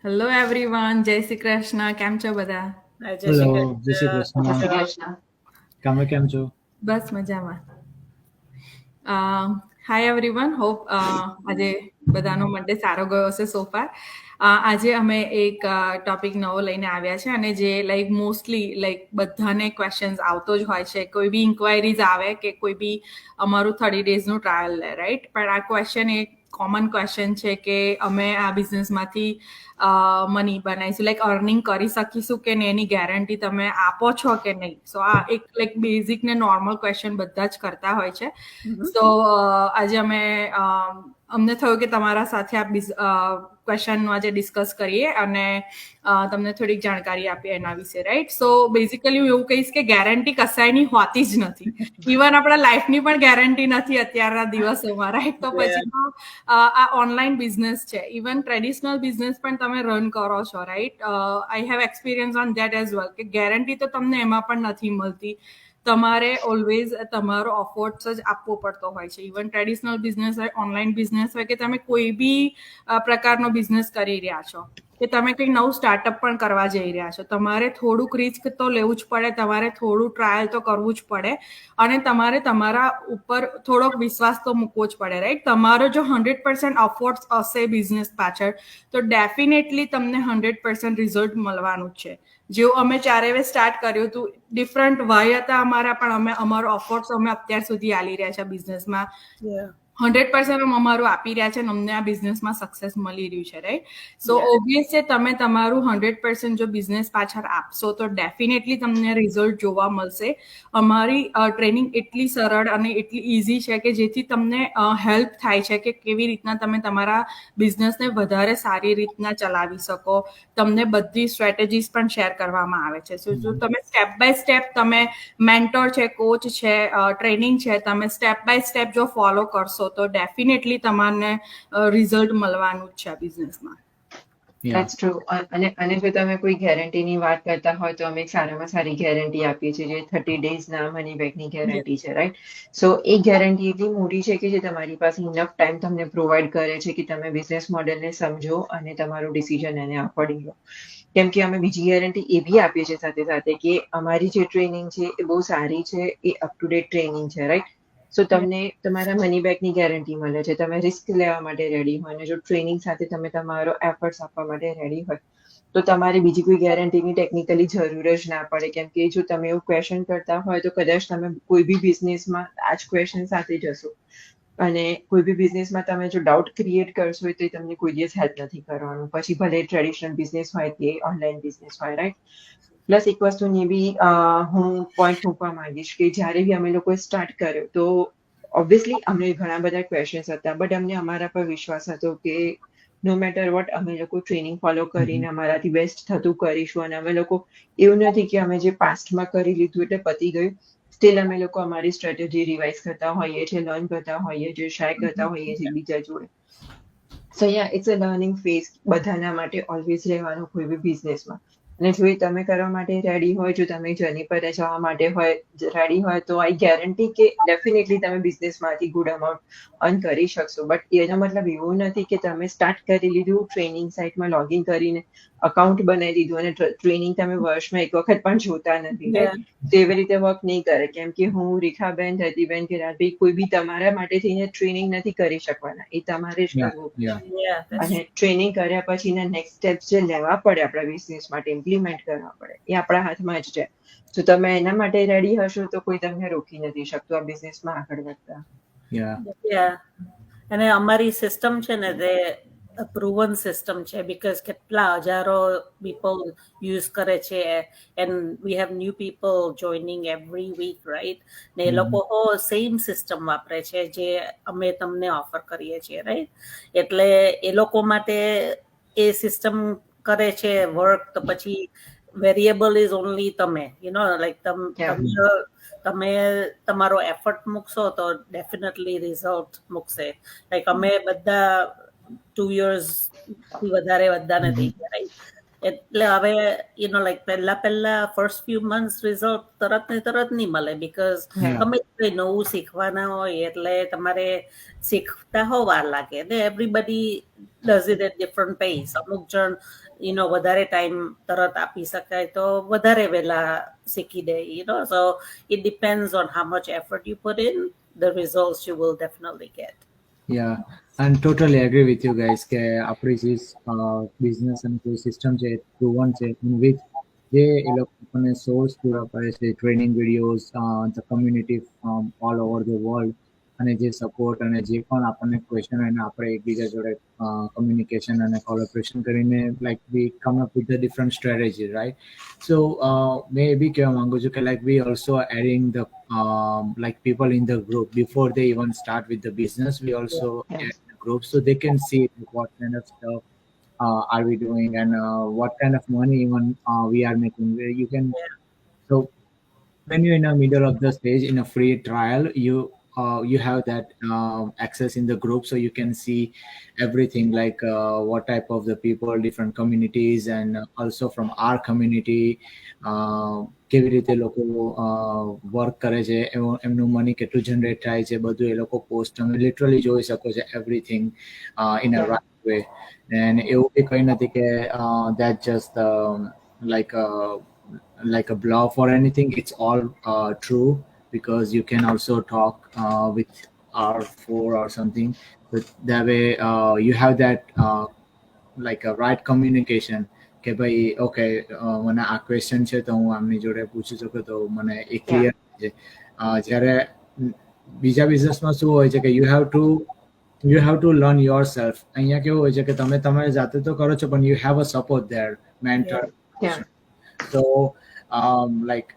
Hello everyone, જય શ્રી કૃષ્ણ. કેમ છો બધા? જય શ્રી હેલો, જય શ્રી કૃષ્ણ. જય શ્રી કૃષ્ણ. કૃષ્ણ. તમે કેમ છો? બસ મજામાં. હાય એવરીવન, હોપ આજે બધાનો મંડે સારો ગયો હશે સો ફાર. આજે અમે એક ટોપિક નવો લઈને આવ્યા છે અને જે લાઈક મોસ્ટલી લાઈક બધાને ક્વેશ્ચન્સ આવતો જ હોય છે. કોઈ બી ઇન્ક્વાયરીઝ આવે કે કોઈ બી અમારું 30 ડેઝનું ટ્રાયલ લે, રાઈટ? પણ આ ક્વેશ્ચન એક કોમન ક્વેશ્ચન છે કે અમે આ બિઝનેસમાંથી મની બનાવીશું, લાઈક અર્નિંગ કરી શકીશું કે નહીં, એની ગેરંટી તમે આપો છો કે નહીં. સો આ એક લાઈક બેઝિક ને નોર્મલ ક્વેશ્ચન બધા જ કરતા હોય છે. સો આજે અમને થયું કે તમારા સાથે આ ક્વેશ્ચનનું આજે ડિસ્કસ કરીએ અને તમને થોડીક જાણકારી આપીએ એના વિશે, રાઈટ? સો બેઝિકલી હું એવું કહીશ કે ગેરંટી કસાયની હોતી જ નથી. ઇવન આપણા લાઈફની પણ ગેરંટી નથી અત્યારના દિવસોમાં, રાઈટ? તો પછી તો આ ઓનલાઈન બિઝનેસ છે, ઇવન ટ્રેડિશનલ બિઝનેસ પણ તમે રન કરો છો, right? I have experience on that as well કે ગેરંટી તો તમને એમાં પણ નથી મળતી. તમારે ઓલવેઝ તમારો ઓફર્ટ્સ જ આપવો પડતો હોય છે. ઇવન ટ્રેડિશનલ બિઝનેસ હોય, ઓનલાઈન બિઝનેસ હોય, કે તમે કોઈ બી પ્રકારનો બિઝનેસ કરી રહ્યા છો, કે તમે કંઈક નવું સ્ટાર્ટઅપ પણ કરવા જઈ રહ્યા છો, તમારે થોડુંક રિસ્ક તો લેવું જ પડે, તમારે થોડું ટ્રાયલ તો કરવું જ પડે અને તમારે તમારા ઉપર થોડોક વિશ્વાસ તો મૂકવો જ પડે, રાઈટ? તમારો જો 100% એફર્ટ્સ હશે બિઝનેસ પાછળ તો ડેફિનેટલી તમને 100% રિઝલ્ટ મળવાનું જ છે. જેવું અમે ચારેવે સ્ટાર્ટ કર્યું હતું, ડિફરન્ટ વાય હતા અમારા, પણ અમે અમારો એફર્ટ્સ અમે અત્યાર સુધી આલી રહ્યા છે બિઝનેસમાં. 100% અમારું આપી રહ્યા છે અને અમને આ બિઝનેસમાં સક્સેસ મળી રહ્યું છે, રાઈટ? સો ઓબ્વિયસ છે, તમે તમારું 100% જો બિઝનેસ પાછળ આપશો તો ડેફિનેટલી તમને રિઝલ્ટ જોવા મળશે. અમારી ટ્રેનિંગ એટલી સરળ અને એટલી ઇઝી છે કે જેથી તમને હેલ્પ થાય છે કે કેવી રીતના તમે તમારા બિઝનેસને વધારે સારી રીતના ચલાવી શકો. તમને બધી સ્ટ્રેટેજીસ પણ શેર કરવામાં આવે છે. સો જો તમે સ્ટેપ બાય સ્ટેપ તમે મેન્ટોર છે, કોચ છે, ટ્રેનિંગ છે, તમે સ્ટેપ બાય સ્ટેપ જો ફોલો કરશો તો ડેફિનેટલી તમને રિઝલ્ટ મળવાનું જ છે આ બિઝનેસમાં. That's true. અને જો તમે કોઈ ગેરંટીની વાત કરતા હોય તો અમે સારામાં સારી ગેરંટી આપીએ છીએ, જે 30 ડેઝના મની બેકની ગેરંટી છે, રાઈટ? સો એ ગેરંટી એટલી મોટી છે કે જે તમારી પાસે ઇનફ ટાઈમ તમને પ્રોવાઈડ કરે છે કે તમે બિઝનેસ મોડેલને સમજો અને તમારું ડિસિઝન એને અકોર્ડિંગ લો. કેમ કે અમે બીજી ગેરંટી એ બી આપીએ છીએ સાથે સાથે કે અમારી જે ટ્રેનિંગ છે એ બહુ સારી છે, એ અપ ટુ ડેટ ટ્રેનિંગ છે, રાઈટ? સો તમને તમારા મની બેકની ગેરંટી મળે છે, તમે રિસ્ક લેવા માટે રેડી હોય અને જો ટ્રેનિંગ સાથે તમે તમારો એફર્ટ્સ આપવા માટે રેડી હોય તો તમારે બીજી કોઈ ગેરંટીની ટેકનિકલી જરૂર જ ના પડે. કેમ કે જો તમે એવું ક્વેશ્ચન કરતા હોય તો કદાચ તમે કોઈ બી બિઝનેસમાં આ જ ક્વેશ્ચન સાથે જશો અને કોઈ બી બિઝનેસમાં તમે જો ડાઉટ ક્રિએટ કરશો તો એ તમને કોઈ દિવસ હેલ્પ નથી કરવાનું, પછી ભલે ટ્રેડિશનલ બિઝનેસ હોય કે ઓનલાઈન બિઝનેસ હોય, રાઈટ? પ્લસ એક વસ્તુની બી હું પોઈન્ટ મૂકવા માંગીશ કે જ્યારે બી અમે લોકોએ સ્ટાર્ટ કર્યો તો ઓબ્વિયસલી અમને ઘણા બધા ક્વેશ્ચન્સ હતા, બટ અમને અમારા પર વિશ્વાસ હતો કે નો મેટર વોટ અમે લોકો ટ્રેનિંગ ફોલો કરીને અમારાથી બેસ્ટ થતું કરીશું. અને અમે લોકો એવું નથી કે અમે જે પાસ્ટમાં કરી લીધું એટલે પતી ગયું, સ્ટીલ અમે લોકો અમારી સ્ટ્રેટેજી રિવાઇઝ કરતા હોઈએ છીએ, લર્ન કરતા હોઈએ છીએ, શેર કરતા હોઈએ છીએ બીજા જોડે. So yeah it's a learning phase બધાના માટે ઓલવેઝ રહેવાનું કોઈ બી બિઝનેસમાં. અને જો એ તમે કરવા માટે રેડી હોય, જો તમે જર્ની પર જવા માટે રેડી હોય તો આઈ ગેરંટી કે ડેફિનેટલી તમે બિઝનેસમાંથી ગુડ અમાઉન્ટ અર્ન કરી શકશો. બટ એનો મતલબ એવું નથી કે તમે સ્ટાર્ટ કરી લીધું, ટ્રેનિંગ સાઇટમાં લોગિન કરીને અકાઉન્ટ બનાવી દીધું અને ટ્રેનિંગ તમે વર્ષમાં એક વખત પણ જોતા નથી, રાઈટ? તો એવી રીતે વર્ક નહીં કરે. કેમ કે હું, રેખાબેન, ધરતીબેન કે રાજભાઈ કોઈ બી તમારા માટે થઈને ટ્રેનિંગ નથી કરી શકવાના, એ તમારે જ કરવું પડે. અને ટ્રેનિંગ કર્યા પછીના નેક્સ્ટ સ્ટેપ્સ જે લેવા પડે આપણા બિઝનેસ માટે, ઇમ્પ્લિમેન્ટ કરવા પડે, એ આપણા હાથમાં જ છે. જો તમે એના માટે રેડી હશો તો કોઈ તમને રોકી નથી શકતું આ બિઝનેસમાં આગળ વધતા. અને અમારી સિસ્ટમ છે ને તે પ્રૂવન સિસ્ટમ છે, બીકોઝ કેટલા હજારો પીપલ યુઝ કરે છે and we have new people joining every week, right? ને એ લોકો સેમ સિસ્ટમ વાપરે છે જે અમે તમને ઓફર કરીએ છીએ, રાઈટ? એટલે એ લોકો માટે એ સિસ્ટમ કરે છે વર્ક, તો પછી વેરિયેબલ ઇઝ ઓનલી તમે, લાઈક તમે તમારો એફર્ટ મૂકશો તો ડેફિનેટલી રિઝલ્ટ મૂકશે. લાઈક અમે બધા 2 years થી વધારે બધાને થઈ ગયા, રાઈટ? એટલે હવે લાઈક પહેલા ફર્સ્ટ ફ્યુ મંથ્સ રિઝલ્ટ તરત ને તરત નહીં મળે બીકોઝ Yeah. ગમે તે નવું શીખવાના હોય એટલે તમારે શીખતા હો વાર લાગે ને everybody does it at different pace. અમુક જણ વધારે ટાઈમ તરત આપી શકાય તો વધારે વહેલા શીખી દે so it depends on how much effort you put in the results you will definitely get. Yeah, and totally agree with you guys કે આપણી જે બિઝનેસ અને કોઈ સિસ્ટમ છે પ્રુવન છે in which જે એ લોકો આપણને સોર્સ પૂરા કરે છે training videos the community from all over the world અને જે સપોર્ટ અને જે પણ આપણને ક્વેશ્ચન હોય ને આપણે એકબીજા જોડે કમ્યુનિકેશન અને કોલેબરેશન કરીને like we come up with the different strategy right so મેં એ બી કહેવા માંગુ છું કે like we also adding the like people in the group before they even start with the business we also Yes. add the group so they can see what kind of stuff are we doing and what kind of money even we are making you can so when you're in the middle of the stage in a free trial you have that access in the group so you can see everything like what type of the people different communities and also from our community કેવી રીતે લોકો work કરે છે એમનું money કેટલું generate થાય છે બધું એ લોકો પોસ્ટ તમે લિટરલી જોઈ શકો છો everything in a right way and એવું બી કંઈ નથી કે that just like a bluff or anything it's all true because you can also talk with R4 or something but that way you have that like a right communication કે ભાઈ okay મને આ question છે તો હું આમની જોડે પૂછી શકું તો મને એ ક્લિયર છે જ્યારે બીજા બિઝનેસમાં શું હોય છે કે you have to learn your self અહીંયા કેવું હોય છે કે તમે તમારે જાતે તો કરો છો પણ you have a support there mentor Yeah. so like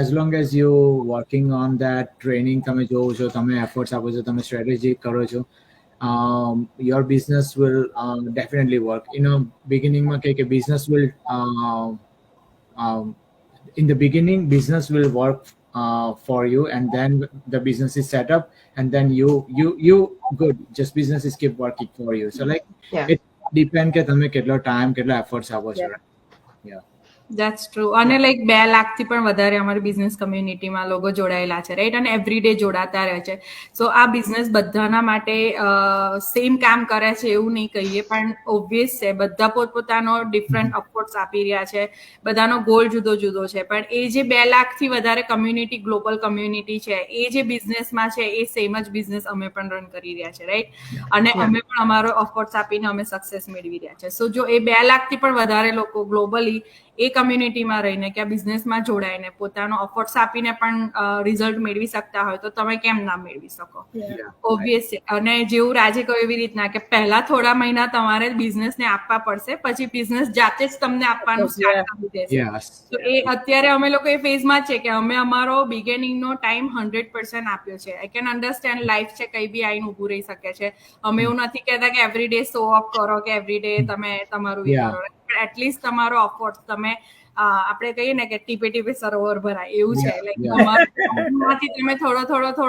as long as you working on that training તમે જોવો છો તમે એફર્ટ્સ આપો છો તમે સ્ટ્રેટેજી કરો છો your business will definitely work beginning માં કે business will in the beginning business will work for you and then the business is set up and then you good just businesses keep working for you so like Yeah. it depend કે તમે કેટલો time કેટલો efforts આપો છો yeah that's true અને like 2 લાખથી પણ વધારે અમારી બિઝનેસ કમ્યુનિટીમાં લોકો જોડાયેલા છે રાઈટ અને એવરીડે જોડાતા રહે છે સો આ બિઝનેસ બધાના માટે સેમ કામ કરે છે એવું નહીં કહીએ પણ ઓબ્વિયસ છે બધા પોતપોતાનો ડિફરન્ટ અફોર્ટ્સ આપી રહ્યા છે બધાનો ગોલ જુદો જુદો છે પણ એ જે 2 લાખથી વધારે કમ્યુનિટી ગ્લોબલ કમ્યુનિટી છે એ જે બિઝનેસમાં છે એ સેમ જ બિઝનેસ અમે પણ રન કરી રહ્યા છે રાઈટ અને અમે પણ અમારો અફોર્ટ્સ આપીને અમે સક્સેસ મેળવી રહ્યા છે સો જો એ 2 લાખથી પણ વધારે લોકો ગ્લોબલી એ કમ્યુનિટીમાં રહીને કે આ બિઝનેસમાં જોડાઈને પોતાનો અફોર્ટ્સ આપીને પણ રિઝલ્ટ મેળવી શકતા હોય તો તમે કેમ ના મેળવી શકો ઓબ્વિયસ છે અને જેવું રાજે કહ્યું એવી રીતના કે પહેલા થોડા મહિના તમારે બિઝનેસને આપવા પડશે પછી બિઝનેસ જાતે જ તમને આપવાનું સ્ટાર્ટ કરી દેશે yes તો એ અત્યારે અમે લોકો એ ફેઝમાં છે કે અમે અમારો બિગિનિંગનો ટાઈમ 100% આપ્યો છે આઈ કેન અન્ડરસ્ટેન્ડ લાઈફ છે કઈ બી આઈને ઊભું રહી શકે છે અમે એવું નથી કહેતા કે એવરી ડે શો ઓફ કરો કે એવરી ડે તમે તમારું એ કરો પણ એટલીસ્ટ તમારો અફોર્ટ તમે આપણે કહીએ ને કે ટીપે ટીપે સરોવર ભરાય એવું છે લાઈક તમે થોડો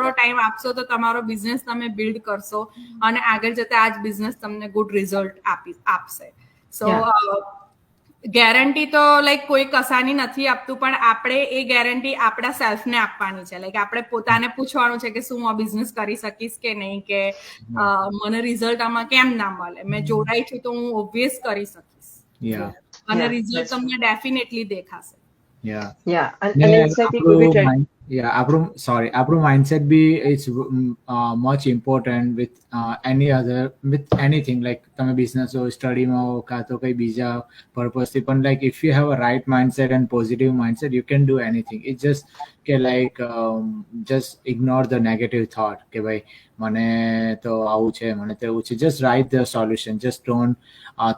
ટાઈમ આપશો તો તમારો બિઝનેસ તમે બિલ્ડ કરશો અને આગળ જતા આ જ બિઝનેસ તમને ગુડ રિઝલ્ટ આપશે સો ગેરંટી તો લાઈક કોઈ કસાની નથી આપતું પણ આપણે એ ગેરંટી આપણા સેલ્ફને આપવાની છે લાઈક આપણે પોતાને પૂછવાનું છે કે શું હું આ બિઝનેસ કરી શકીશ કે નહીં કે મને રિઝલ્ટ આમાં કેમ ના મળે મેં જોડાઈ છું તો હું ઓબ્વિયસ કરી શકીશ અને રિઝલ્ટ તમને ડેફિનેટલી દેખાશે and it's like it could be આપણું mindset be is much important with with anything like તમે business or study માં હો કાં તો કઈ બીજા purpose થી પણ like if you have a right mindset and positive mindset you can do anything it's just કે like just ignore the negative thought કે ભાઈ મને તો આવું છે મને તેવું છે just write the solution just don't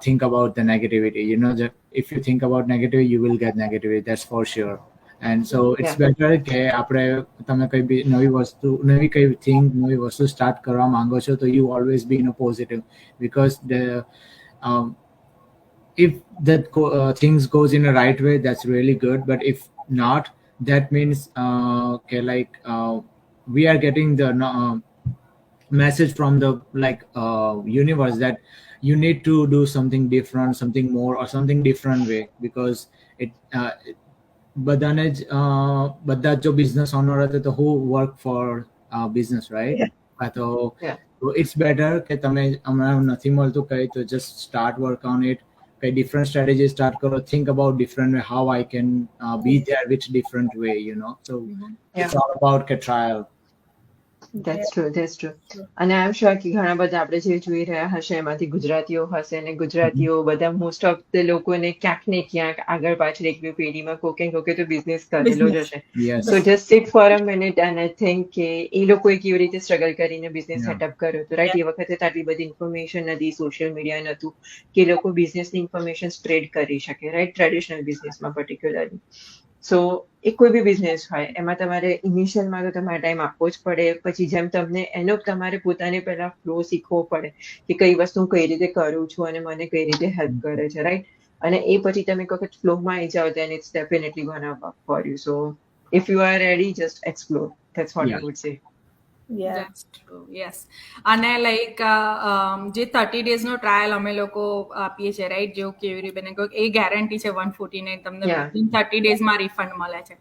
think about the negativity that if you think about negativity you will get negativity that's for sure and so it's better કે આપણે તમે કઈ બી નવી વસ્તુ સ્ટાર્ટ કરવા માંગો છો તો you always be in a positive because if that things goes in a right way that's really good but if not that means like we are getting the message from the universe that you need to do something different, something more, or something different way, because it બધાને જ બધા જો business owner હતા તો who work for business, right? તો Yeah. it's better કે તમે હમણાં નથી મળતું કઈ તો just start work on it, કઈ different strategy start કરો, think about different way how I can be there with different way, you know. So it's all about કે trial. That's true. અને આઈ એમ શ્યોર કે ઘણા બધા આપણે જે જોઈ રહ્યા હશે એમાંથી ગુજરાતીઓ હશે, અને ગુજરાતીઓ બધા મોસ્ટ ઓફ ધ લોકોને ક્યાંક ને ક્યાંક આગળ પાછળ એક બે પેઢીમાં કોકે ને કોકે તો બિઝનેસ કરેલો જ હશે. Yes. So just sit for a minute and I think કે એ લોકોએ કેવી રીતે સ્ટ્રગલ કરીને બિઝનેસ Yeah. સેટઅપ કર્યો હતો, રાઈટ? એ વખતે તો આટલી બધી ઇન્ફોર્મેશન નથી, સોશિયલ મીડિયા નહોતું કે એ લોકો બિઝનેસની ઇન્ફોર્મેશન સ્પ્રેડ કરી શકે, રાઈટ? ટ્રેડિશનલ બિઝનેસમાં પર્ટિક્યુલરલી. સો એ કોઈ બી બિઝનેસ હોય એમાં તમારે ઇનિશિયલમાં તો તમારે ટાઈમ આપવો જ પડે, પછી જેમ તમને એનો તમારે પોતાને પહેલા ફ્લો શીખવો પડે કે કઈ વસ્તુ હું કઈ રીતે કરું છું અને મને કઈ રીતે હેલ્પ કરે છે, રાઈટ? અને એ પછી તમે એક વખત ફ્લોમાં આવી જાઓ then it's definitely gonna work for you. So if you are ready, just explore. That's what Yeah. I would say. Yeah. That's true, yes. અને લાઈક જે 30 ડેઝનો ટ્રાયલ અમે લોકો આપીએ છીએ, રાઈટ? જેવું કેવી રીતે કહ્યું, એ ગેરંટી છે 149, તમને Yeah. 30 ડેઝમાં રિફંડ મળે છે.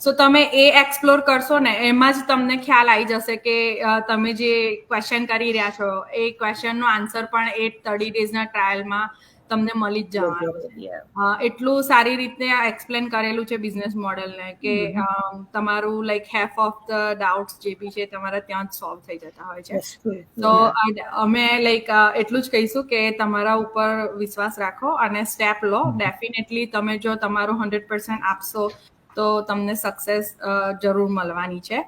સો તમે એ એક્સપ્લોર કરશો ને એમાં જ તમને ખ્યાલ આવી જશે કે તમે જે ક્વેશ્ચન કરી રહ્યા છો એ ક્વેશ્ચનનો આન્સર પણ એ 30 ડેઝના ટ્રાયલમાં તમને મળી જ જવાનો છે. Yeah. એટલું સારી રીતે એક્સપ્લેન કરેલું છે બિઝનેસ મોડેલને કે તમારું લાઈક હેફ ઓફ ધ ડાઉટ્સ જે બી છે તમારા ત્યાં જ સોલ્વ થઈ જતા હોય છે. That's true. તો અમે લાઈક એટલું જ કહીશું કે તમારા ઉપર વિશ્વાસ રાખો અને સ્ટેપ લો. ડેફિનેટલી તમે જો તમારું 100% આપશો તો તમને સક્સેસ જરૂર મળવાની છે.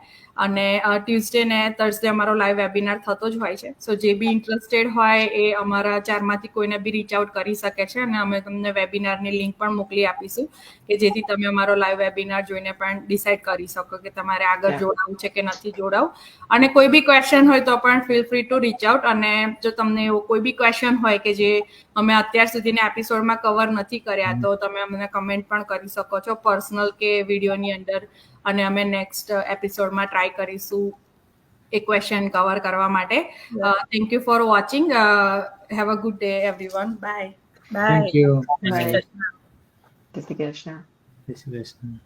અને ટ્યુઝડે ને થર્સડે અમારો લાઈવ વેબિનાર થતો જ હોય છે. સો જે બી ઇન્ટરેસ્ટેડ હોય એ અમારા 4માંથી કોઈને બી રીચ આઉટ કરી શકે છે અને અમે તમને વેબિનારની લિંક પણ મોકલી આપીશું કે જેથી તમે અમારો લાઈવ વેબિનાર જોઈને પણ ડિસાઇડ કરી શકો કે તમારે આગળ Yeah. જોડાવું છે કે નથી જોડાવું. અને કોઈ બી ક્વેશ્ચન હોય તો પણ feel free to reach out. અને જો તમને એવો કોઈ બી ક્વેશ્ચન હોય કે જે અમે અત્યાર સુધીના એપિસોડમાં કવર નથી કર્યા તો તમે અમને કમેન્ટ પણ કરી શકો છો પર્સનલ કે વિડીયોની અંદર, અને અમે નેક્સ્ટ એપિસોડમાં ટ્રાય કરીશું એ ક્વેશ્ચન કવર કરવા માટે. Thank you for watching. Have a good day everyone. Bye. Bye. Thank you. Jai Shri Bye. Krishna. જય Shri Krishna. Jai Shri Krishna.